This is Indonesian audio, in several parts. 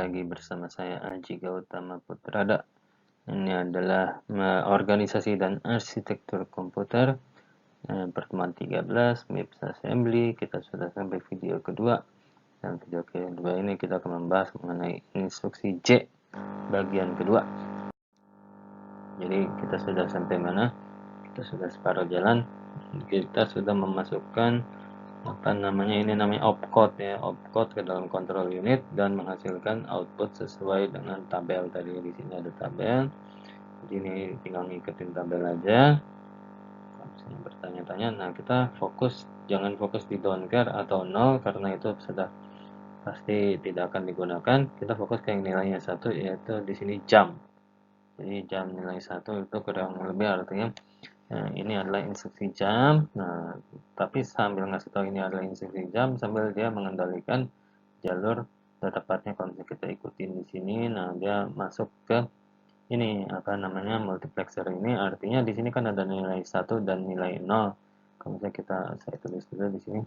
lagi bersama saya Aji Gautama Putrada. Ini adalah organisasi dan arsitektur komputer pertemuan 13 MIPS Assembly. Kita sudah sampai video kedua. Dan video kedua ini kita akan membahas mengenai instruksi J bagian kedua. Jadi kita sudah sampai mana? Kita sudah separuh jalan. Kita sudah memasukkan ini namanya opcode ya, opcode ke dalam control unit dan menghasilkan output sesuai dengan tabel tadi. Di sini ada tabel, jadi ini tinggal ngikutin tabel aja. Kalau misalnya bertanya-tanya, nah kita jangan fokus di don't care atau nol karena itu sudah pasti tidak akan digunakan. Kita fokus ke yang nilainya 1, yaitu di sini jam. Jadi jam nilai 1 itu kurang lebih artinya ini adalah instruksi jam. Nah, tapi sambil ngasih tahu ini adalah instruksi jam, sambil dia mengendalikan jalur data pathnya kalau kita ikutin di sini. Nah, dia masuk ke ini multiplexer ini. Artinya di sini kan ada nilai 1 dan nilai 0. Kalau misalnya saya tulis dulu di sini.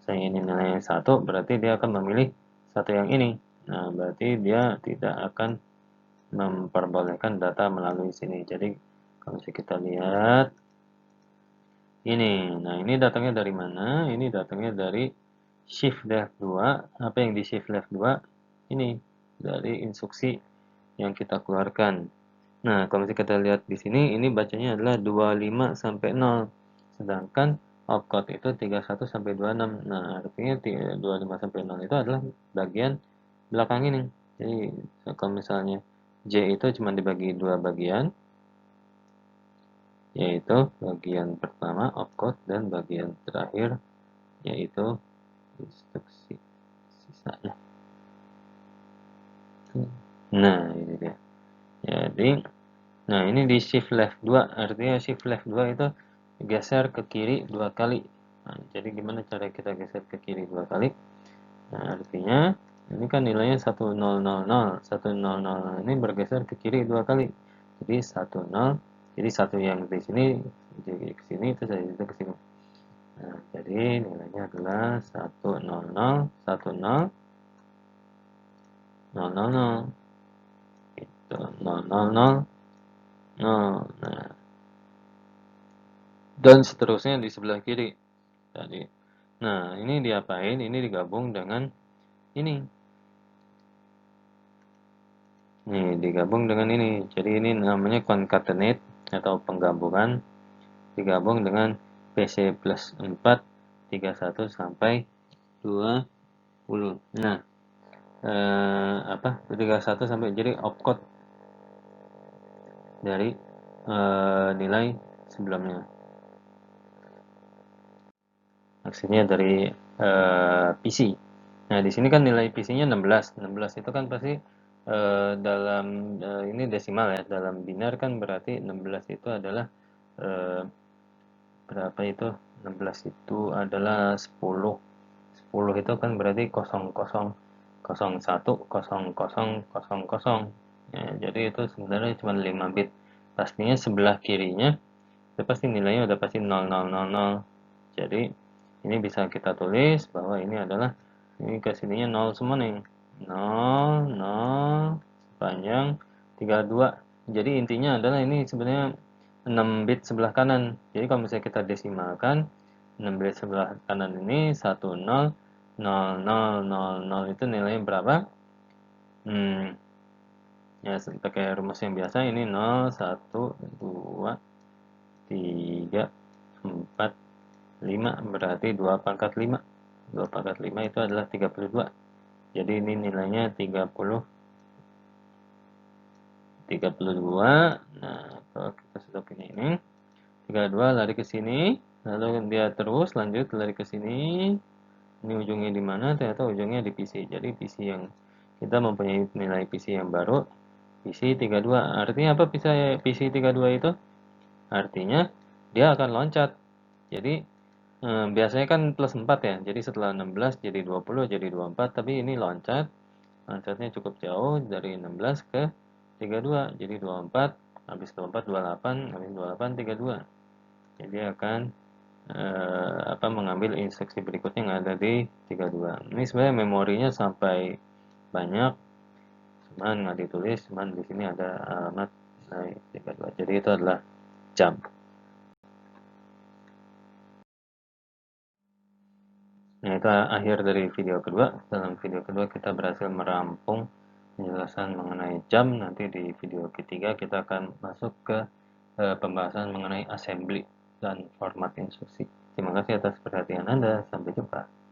Saya ini nilai 1, berarti dia akan memilih satu yang ini. Nah, berarti dia tidak akan memperbolehkan data melalui sini. Jadi kalau kita lihat ini, nah ini datangnya dari mana? Ini datangnya dari shift left 2. Apa yang di shift left 2? Ini dari instruksi yang kita keluarkan. Nah, kalau kita lihat di sini, ini bacanya adalah 25 sampai 0. Sedangkan opcode itu 31 sampai 26. Nah, artinya 25 sampai 0 itu adalah bagian belakang ini. Jadi, kalau misalnya J itu cuma dibagi dua bagian, yaitu bagian pertama opcode dan bagian terakhir yaitu instruksi sisanya. Nah, ini dia. Jadi, nah ini di shift left 2, artinya shift left 2 itu geser ke kiri 2 kali. Nah, jadi gimana cara kita geser ke kiri 2 kali? Nah, artinya ini kan nilainya 1000, 1000 ini bergeser ke kiri 2 kali. Jadi 10, jadi satu yang di sini jadi ke sini, itu saya itu ke sini. Nah, jadi nilainya adalah 100, 10, 000, itu 000, 0. Nah, dan seterusnya di sebelah kiri tadi. Nah, ini diapain? Ini digabung dengan ini. Nih, digabung dengan ini. Jadi ini namanya concatenate atau penggabungan, digabung dengan PC plus 4 31 sampai 20. Nah, 31 sampai, jadi opcode dari nilai sebelumnya. Maksudnya dari PC. Nah, di sini kan nilai PC-nya 16. 16 itu kan pasti dalam ini desimal ya. Dalam binar kan berarti 16 itu adalah berapa itu? 16 itu adalah 10. 10 itu kan berarti 0001 0000. Ya, jadi itu sebenarnya cuma 5 bit. Pastinya sebelah kirinya itu pasti nilainya udah pasti 0000. Jadi ini bisa kita tulis bahwa ini adalah, ini kesininya 0 semua nih, 0 0 panjang 32. Jadi intinya adalah ini sebenarnya 6 bit sebelah kanan. Jadi kalau misalnya kita desimalkan 6 bit sebelah kanan ini 10 0 0 0 itu nilainya berapa? Ya pakai rumus yang biasa, ini 0 1 2 3 4 5, berarti 2 pangkat 5. 2 pangkat 5 itu adalah 32. Jadi ini nilainya 32. Nah, kalau kita sudah punya ini, 32 lari ke sini, lalu dia terus lanjut lari ke sini. Ini ujungnya di mana? Ternyata ujungnya di PC. Jadi PC yang kita mempunyai nilai PC yang baru, PC 32. Artinya apa PC 32 itu? Artinya dia akan loncat. Jadi biasanya kan plus 4 ya, jadi setelah 16 jadi 20 jadi 24, tapi ini loncatnya cukup jauh dari 16 ke 32, jadi 24, habis 24 28, habis 28 32. Jadi akan mengambil instruksi berikutnya yang ada di 32. Ini sebenarnya memorinya sampai banyak, cuman nggak ditulis, cuman di sini ada alamat naik 32. Jadi itu adalah jam. Nah, itu akhir dari video kedua. Dalam video kedua kita berhasil merampung penjelasan mengenai jam. Nanti di video ketiga kita akan masuk ke pembahasan mengenai assembly dan format instruksi. Terima kasih atas perhatian Anda. Sampai jumpa.